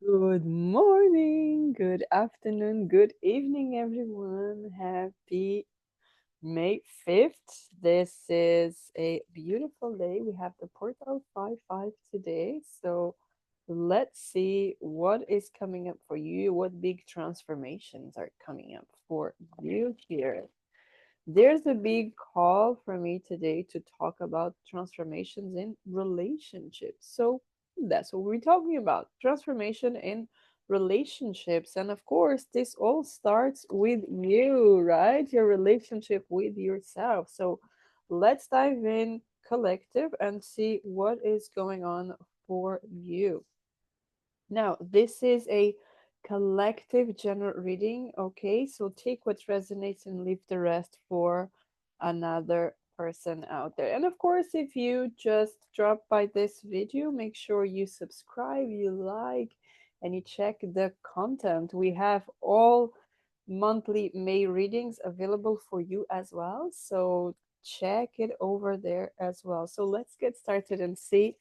Good morning, good afternoon, good evening, everyone. Happy May 5th. This is a beautiful day. We have the Portal 5-5 today. So let's see what is coming up for you, what big transformations are coming up for you here. There's a big call for me today to talk about transformations in relationships. So that's what we're talking about, transformation in relationships. And of course, this all starts with you, right? Your relationship with yourself. So let's dive in collective and see what is going on for you. Now, this is a collective general reading, okay? So take what resonates and leave the rest for another person out there. And of course, if you just drop by this video, make sure you subscribe, you like, and you check the content. We have all monthly May readings available for you as well. So check it over there as well. So let's get started and see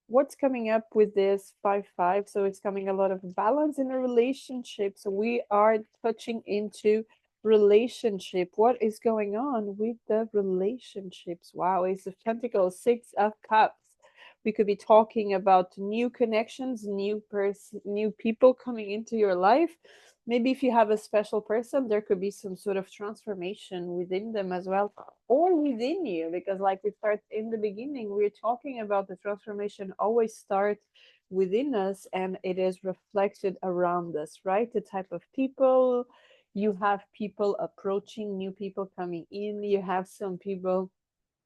what's coming up with this 5-5. So it's coming a lot of balance in a relationship. So we are touching into relationship. What is going on with the relationships? Wow, Ace of Pentacles, Six of Cups. We could be talking about new connections, new people coming into your life. Maybe if you have a special person, there could be some sort of transformation within them as well, or within you, because like we start in the beginning, we're talking about the transformation always starts within us and it is reflected around us, right? The type of people you have, people approaching, new people coming in, you have some people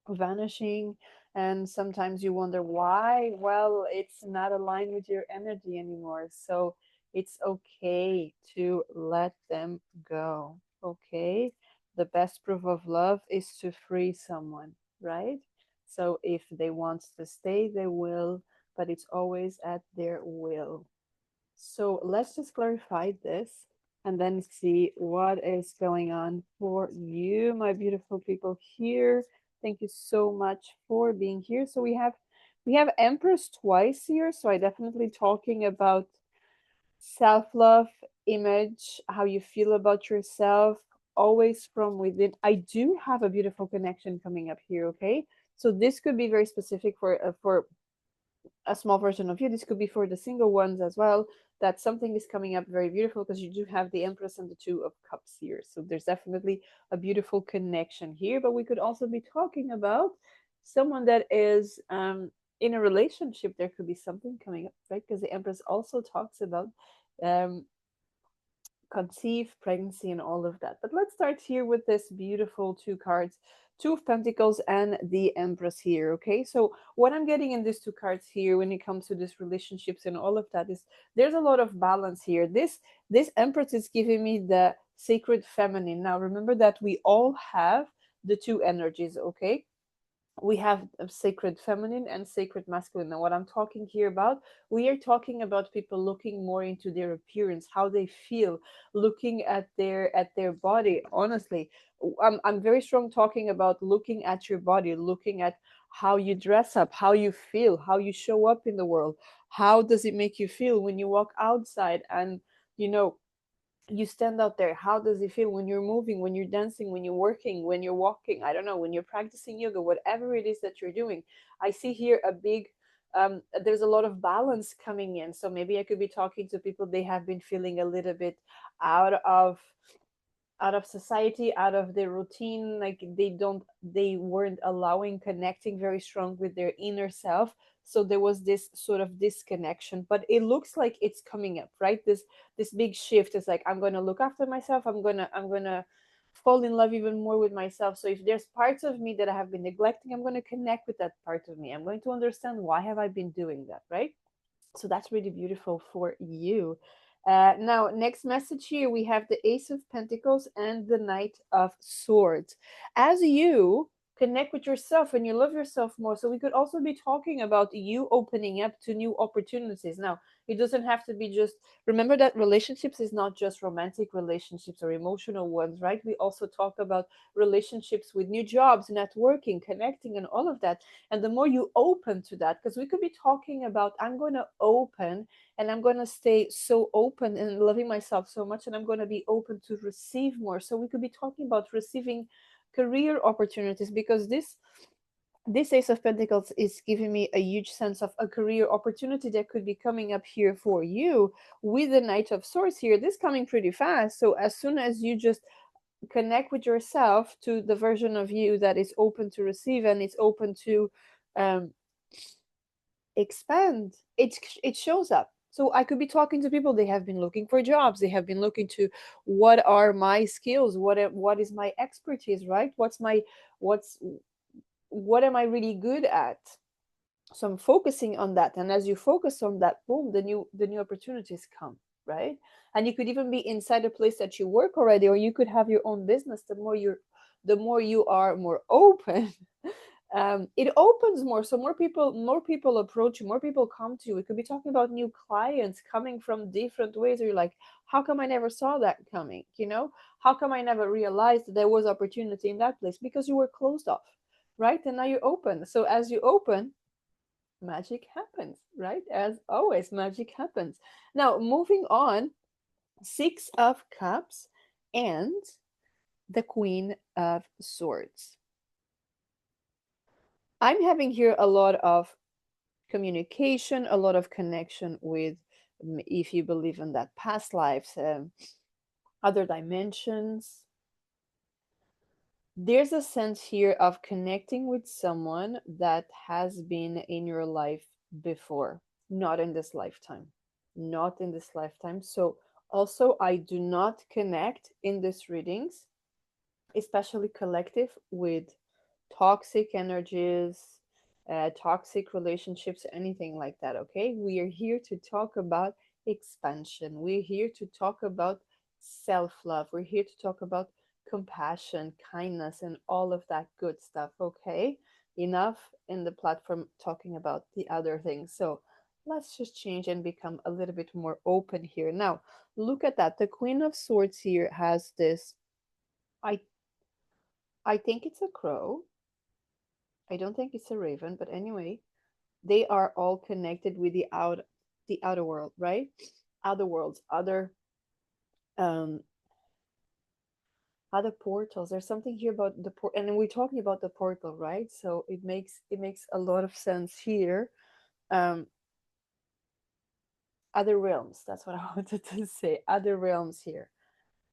vanishing, and sometimes you wonder why. Well, it's not aligned with your energy anymore, so it's okay to let them go. Okay, the best proof of love is to free someone, right? So if they want to stay, they will, but it's always at their will. So let's just clarify this and then see what is going on for you, my beautiful people here. Thank you so much for being here. So we have Empress twice here. So I definitely talking about self-love, image, how you feel about yourself, always from within. I do have a beautiful connection coming up here, okay? So this could be very specific for a small version of you. This could be for the single ones as well. That something is coming up very beautiful because you do have the Empress and the Two of Cups here. So there's definitely a beautiful connection here. But we could also be talking about someone that is in a relationship. There could be something coming up, right? Because the Empress also talks about um, conceive, pregnancy, and all of that. But let's start here with this beautiful two cards. Two of Pentacles and the Empress here. Okay, so what I'm getting in these two cards here when it comes to these relationships and all of that is there's a lot of balance here. This Empress is giving me the sacred feminine. Now remember that we all have the two energies, okay? We have a sacred feminine and sacred masculine. And what I'm talking here about, we are talking about people looking more into their appearance, how they feel, looking at their body. Honestly, I'm very strong talking about looking at your body, looking at how you dress up, how you feel, how you show up in the world. How does it make you feel when you walk outside and you know you stand out there? How does it feel when you're moving, when you're dancing, when you're working, when you're walking? I don't know, when you're practicing yoga, whatever it is that you're doing. I see here a big there's a lot of balance coming in. So maybe I could be talking to people, they have been feeling a little bit out of society, out of their routine, like they weren't allowing connecting very strong with their inner self. So there was this sort of disconnection, but it looks like it's coming up, right? This big shift is like, I'm going to look after myself, I'm going to fall in love even more with myself. So if there's parts of me that I have been neglecting, I'm going to connect with that part of me. I'm going to understand why have I been doing that, right? So that's really beautiful for you. Now, next message here, we have the Ace of Pentacles and the Knight of Swords. As you connect with yourself and you love yourself more. So we could also be talking about you opening up to new opportunities. Now, it doesn't have to be just, remember that relationships is not just romantic relationships or emotional ones, right? We also talk about relationships with new jobs, networking, connecting, and all of that. And the more you open to that, because we could be talking about, I'm going to open and I'm going to stay so open and loving myself so much, and I'm going to be open to receive more. So we could be talking about receiving career opportunities, because this Ace of Pentacles is giving me a huge sense of a career opportunity that could be coming up here for you with the Knight of Swords here. This coming pretty fast. So as soon as you just connect with yourself to the version of you that is open to receive and it's open to um, expand, it shows up. So I could be talking to people, they have been looking for jobs, they have been looking to what are my skills, what is my expertise, right? What's what am I really good at? So I'm focusing on that, and as you focus on that, boom, the new opportunities come, right? And you could even be inside a place that you work already, or you could have your own business. The more you are more open, it opens more. So more people approach you, more people come to you. We could be talking about new clients coming from different ways, or you're like, how come I never saw that coming, how come I never realized that there was opportunity in that place? Because you were closed off, right? And now you're open. So as you open, magic happens, right? As always, magic happens. Now, moving on, Six of Cups and the Queen of Swords. I'm having here a lot of communication, a lot of connection with, if you believe in that, past lives, other dimensions. There's a sense here of connecting with someone that has been in your life before, not in this lifetime. Not in this lifetime. So, also, I do not connect in these readings, especially collective, with toxic energies, toxic relationships, anything like that. Okay, we are here to talk about expansion. We're here to talk about self love. We're here to talk about compassion, kindness, and all of that good stuff. Okay, enough in the platform talking about the other things. So let's just change and become a little bit more open here. Now, look at that. The Queen of Swords here has this. I I think it's a crow. I don't think it's a raven, but anyway, they are all connected with the outer world, right? Other worlds, um other portals. There's something here about the port, and we're talking about the portal, right? So it makes a lot of sense here. Um Other realms. That's what I wanted to say. Other realms here.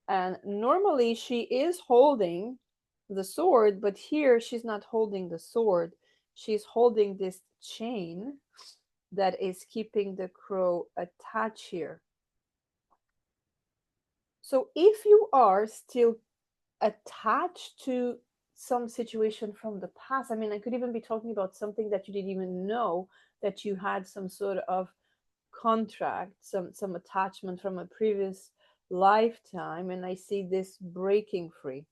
And normally she is holding the sword, but here she's not holding the sword. She's holding this chain that is keeping the crow attached here. So if you are still attached to some situation from the past, I mean, I could even be talking about something that you didn't even know, that you had some sort of contract, some attachment from a previous lifetime, and I see this breaking free,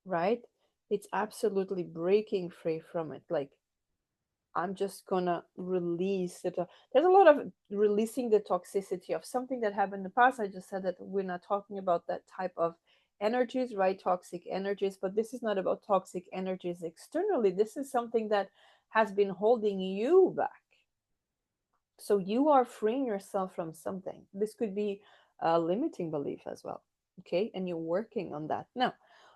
right? It's absolutely breaking free from it. Like, I'm just gonna release it. There's a lot of releasing the toxicity of something that happened in the past. I just said that we're not talking about that type of energies, right? Toxic energies, but this is not about toxic energies externally. This is something that has been holding you back. So you are freeing yourself from something. This could be a limiting belief as well. Okay, and you're working on that. Now,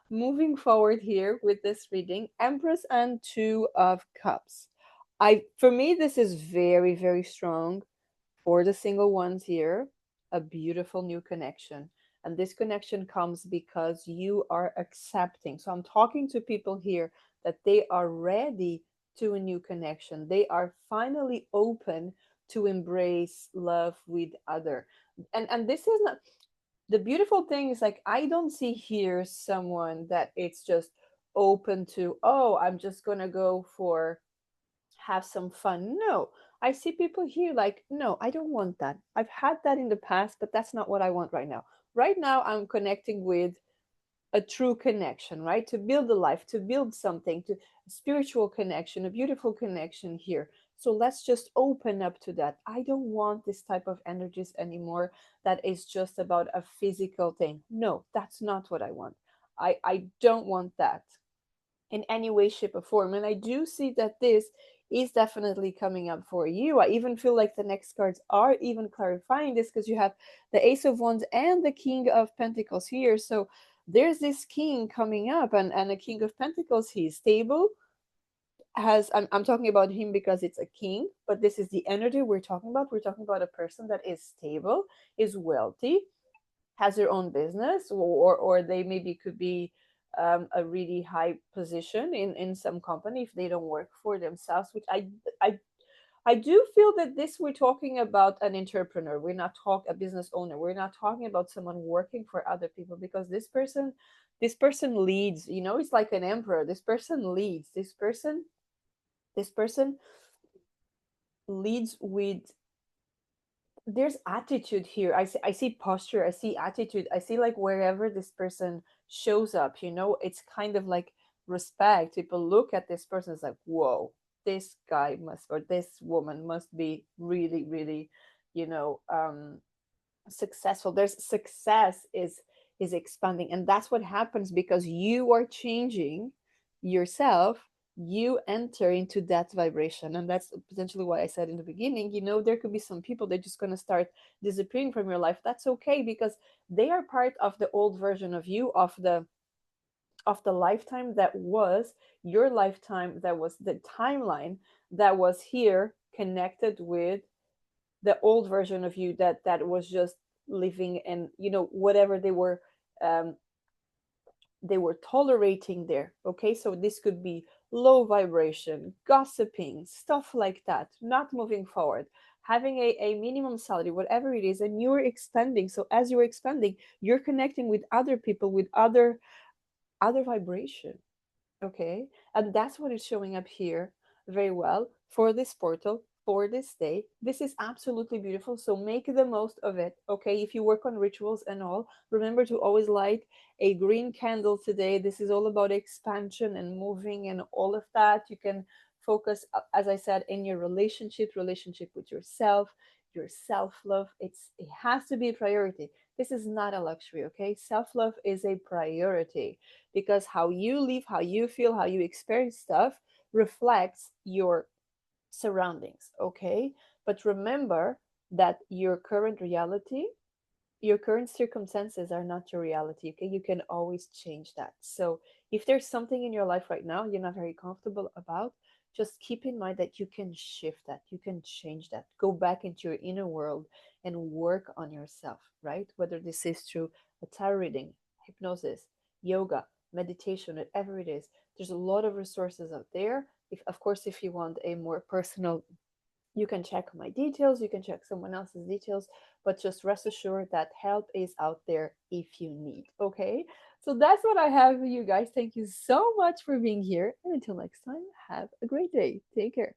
moving forward here with this reading, Empress and Two of Cups. For me, this is very, very strong for the single ones here. A beautiful new connection. And this connection comes because you are accepting. So I'm talking to people here that they are ready to a new connection. They are finally open to embrace love with other. And this is not, the beautiful thing is, like, I don't see here someone that it's just open to, oh, I'm just gonna go for have some fun. No, I see people here like, no, I don't want that. I've had that in the past, but that's not what I want right now. Right now, I'm connecting with a true connection, right? To build a life, to build something, to a spiritual connection, a beautiful connection here. So let's just open up to that. I don't want this type of energies anymore that is just about a physical thing. No, that's not what I want. I don't want that in any way, shape, or form. And I do see that this is definitely coming up for you. I even feel like the next cards are even clarifying this because you have the Ace of Wands and the King of Pentacles here. So there's this king coming up, and a King of Pentacles, he's stable. I'm talking about him because it's a king, but this is the energy we're talking about. We're talking about a person that is stable, is wealthy, has their own business, or they maybe could be a really high position in some company if they don't work for themselves, which I do feel that this, we're talking about an entrepreneur. We're not talking a business owner. We're not talking about someone working for other people, because this person leads, it's like an emperor. This person leads. This person leads with, there's attitude here. I see posture, I see attitude, I see like wherever this person shows up, it's kind of like respect. People look at this person, it's like, whoa, this guy must, or this woman must be really, really, you know um successful. There's success is expanding, and that's what happens because you are changing yourself. You enter into that vibration, and that's potentially why I said in the beginning, there could be some people, they're just going to start disappearing from your life. That's okay, because they are part of the old version of you, of the lifetime that was your lifetime, that was the timeline that was here connected with the old version of you, that was just living, and whatever um they were tolerating there. Okay, so this could be low vibration, gossiping, stuff like that, not moving forward, having a minimum salary, whatever it is, and you're expanding. So as you're expanding, you're connecting with other people, with other vibration. Okay, and that's what is showing up here very well for this portal, for this day. This is absolutely beautiful, so make the most of it. Okay, if you work on rituals and all, remember to always light a green candle today. This is all about expansion and moving and all of that. You can focus, as I said, in your relationship with yourself, your self-love. It has to be a priority. This is not a luxury. Okay, self-love is a priority, because how you live, how you feel, how you experience stuff reflects your surroundings. Okay, but remember that your current circumstances are not your reality. Okay, you can always change that. So if there's something in your life right now you're not very comfortable about, just keep in mind that you can shift that, you can change that. Go back into your inner world and work on yourself, right? Whether this is through a tarot reading, hypnosis, yoga, meditation, whatever it is, there's a lot of resources out there. If, of course, if you want a more personal, you can check my details, you can check someone else's details, but just rest assured that help is out there if you need. Okay, so that's what I have for you guys. Thank you so much for being here, and until next time, have a great day. Take care.